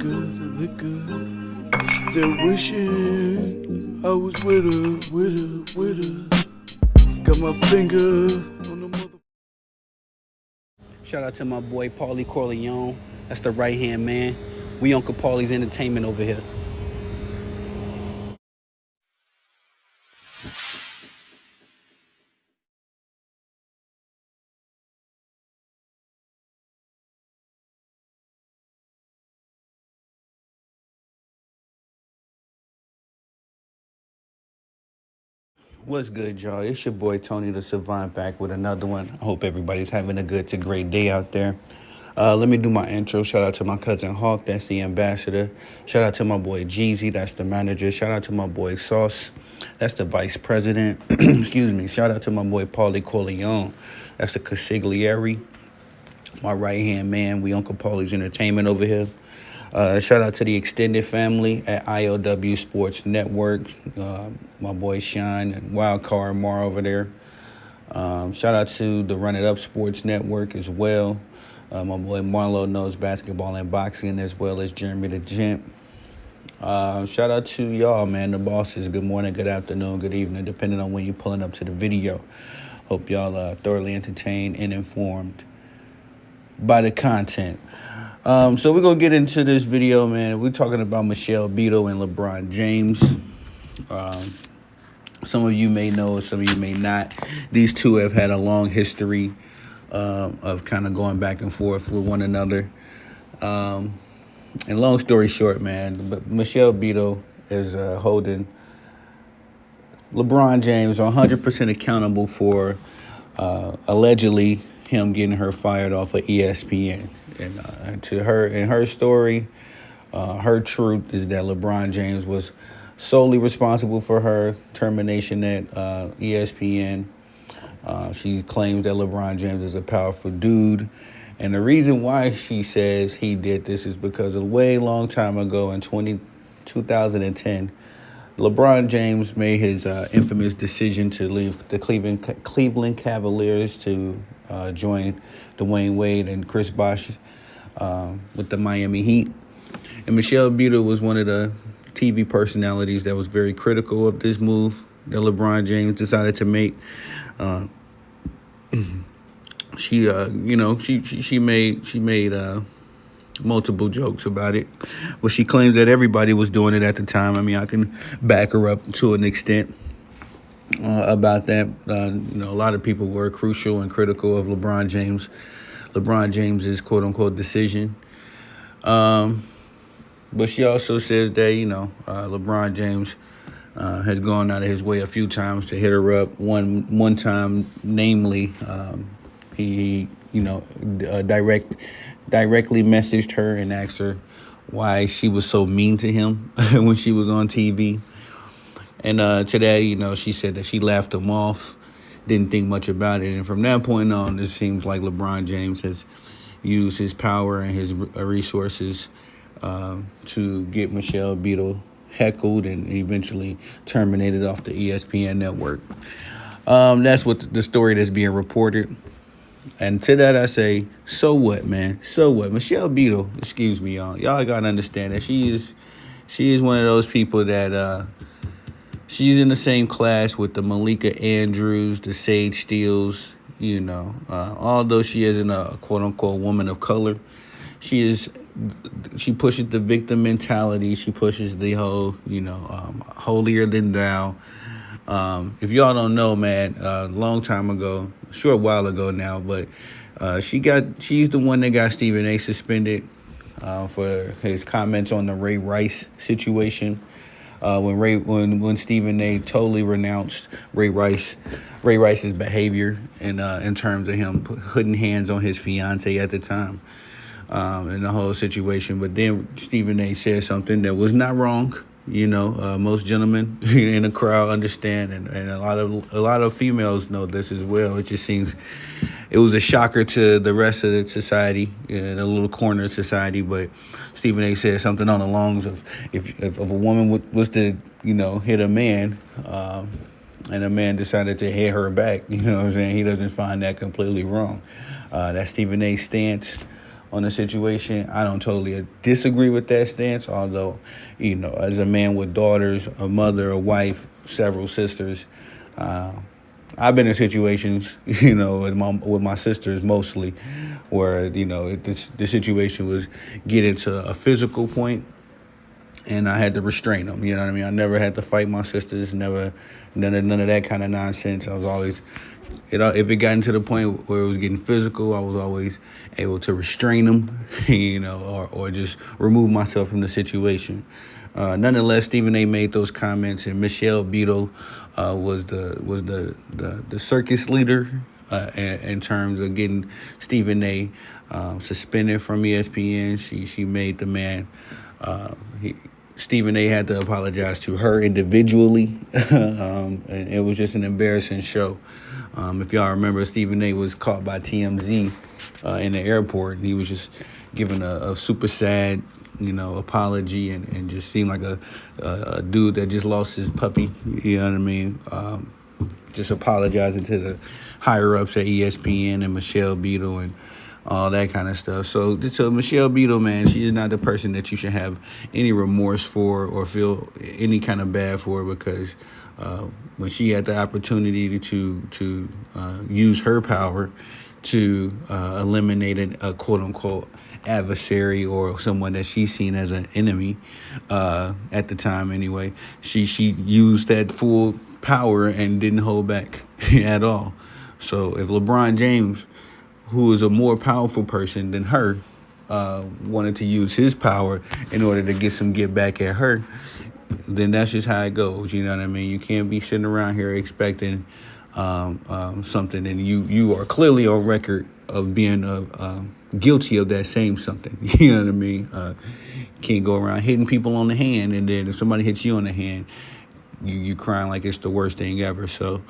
liquor. Still wishing I was with her. Got my finger on the mother. Shout out to my boy Paulie Corleone. That's the right hand man. We Uncle Paulie's Entertainment over here. What's good, y'all? It's your boy Tony the Savant back with another one. I hope everybody's having a good to great day out there. Let me do my intro. Shout out to my cousin Hawk, that's the ambassador. Shout out to my boy Jeezy, that's the manager. Shout out to my boy Sauce, that's the vice president. Excuse me. Shout out to my boy Paulie Corleone, that's the consigliere. My right hand man, we Uncle Paulie's Entertainment over here. Shout out to the extended family at IOW Sports Network. My boy Shine and Wildcard Mar over there. Shout out to the Run It Up Sports Network as well. My boy Marlo knows basketball and boxing, as well as Jeremy the Gent. Shout out to y'all, man, the bosses. Good morning, good afternoon, good evening, depending on when you're pulling up to the video. Hope y'all are thoroughly entertained and informed by the content. So we're going to get into this video, man. We're talking about Michelle Beadle and LeBron James. Some of you may know, some of you may not. These two have had a long history of kind of going back and forth with one another. And long story short, man, but Michelle Beadle is holding LeBron James 100% accountable for allegedly him getting her fired off of ESPN. And to her, in her story, her truth is that LeBron James was solely responsible for her termination at ESPN. She claims that LeBron James is a powerful dude. And the reason why she says he did this is because a way long time ago in 2010, LeBron James made his infamous decision to leave the Cleveland Cavaliers to join Dwayne Wade and Chris Bosh with the Miami Heat. And Michelle Beadle was one of the TV personalities that was very critical of this move that LeBron James decided to make. She made multiple jokes about it. Well, she claims that everybody was doing it at the time. I mean, I can back her up to an extent about that. A lot of people were crucial and critical of LeBron James's quote unquote decision. But she also says that, LeBron James has gone out of his way a few times to hit her up. One time, namely, he directly messaged her and asked her why she was so mean to him when she was on TV. And today, she said that she laughed him off, didn't think much about it. And from that point on, it seems like LeBron James has used his power and his resources to get Michelle Beadle heckled and eventually terminated off the ESPN network. That's what the story that's being reported. And to that I say, so what, man? So what? Michelle Beadle, excuse me, y'all. Y'all got to understand that she is one of those people that she's in the same class with the Malika Andrews, the Sage Steeles, although she isn't a quote-unquote woman of color, she pushes the victim mentality. She pushes the whole, holier than thou. If y'all don't know, man, a long time ago, a short while ago now, but she's the one that got Stephen A. suspended for his comments on the Ray Rice situation. When Stephen A. totally renounced Ray Rice's behavior in terms of him putting hands on his fiance at the time, and the whole situation. But then Stephen A. said something that was not wrong. Most gentlemen in the crowd understand, and a lot of females know this as well. It just seems it was a shocker to the rest of the society, the little corner of society. But Stephen A. said something on the lines of, if a woman was to hit a man, and a man decided to hit her back, he doesn't find that completely wrong. That's Stephen A.'s stance on the situation. I don't totally disagree with that stance, although, as a man with daughters, a mother, a wife, several sisters, I've been in situations, with my sisters mostly, where the situation was getting to a physical point, and I had to restrain them. You know what I mean? I never had to fight my sisters. Never, none of that kind of nonsense. I was always, if it got into the point where it was getting physical, I was always able to restrain them, or just remove myself from the situation. Nonetheless, Stephen A. made those comments, and Michelle Beadle was the circus leader in terms of getting Stephen A. Suspended from ESPN. She made the man. Stephen A. had to apologize to her individually, and it was just an embarrassing show. If y'all remember, Stephen A. was caught by TMZ in the airport, and he was just giving a super sad, apology, and just seemed like a dude that just lost his puppy. You know what I mean? Just apologizing to the higher ups at ESPN and Michelle Beadle and all that kind of stuff. So Michelle Beadle, man, she is not the person that you should have any remorse for or feel any kind of bad for, because when she had the opportunity to use her power to eliminate a quote unquote adversary or someone that she's seen as an enemy at the time anyway, she used that full power and didn't hold back at all. So if LeBron James, who is a more powerful person than her, wanted to use his power in order to get back at her, then that's just how it goes. You know what I mean? You can't be sitting around here expecting something, and you are clearly on record of being guilty of that same something. You know what I mean? Can't go around hitting people on the hand, and then if somebody hits you on the hand, you crying like it's the worst thing ever. So.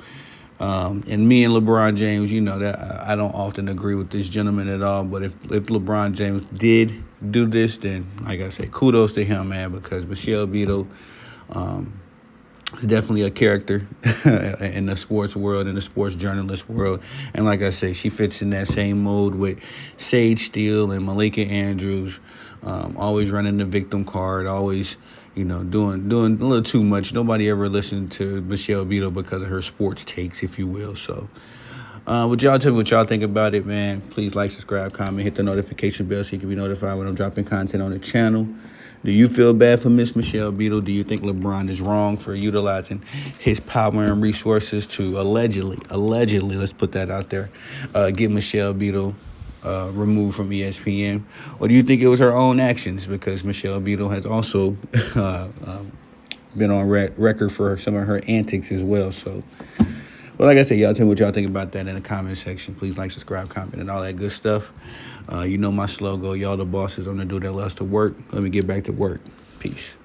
And me and LeBron James, that I don't often agree with this gentleman at all. But if LeBron James did do this, then, like I say, kudos to him, man, because Michelle Beadle is definitely a character in the sports world, in the sports journalist world. And like I say, she fits in that same mold with Sage Steele and Malika Andrews, always running the victim card, always doing a little too much. Nobody ever listened to Michelle Beadle because of her sports takes, if you will. So, would y'all tell me what y'all think about it, man? Please like, subscribe, comment, hit the notification bell so you can be notified when I'm dropping content on the channel. Do you feel bad for Miss Michelle Beadle? Do you think LeBron is wrong for utilizing his power and resources to allegedly, let's put that out there, get Michelle Beadle removed from ESPN? Or do you think it was her own actions? Because Michelle Beadle has also been on record for some of her antics as well. So, well, like I said, y'all tell me what y'all think about that in the comment section. Please like, subscribe, comment, and all that good stuff. My slogan, y'all the bosses. I'm going to do that lots of work. Let me get back to work. Peace.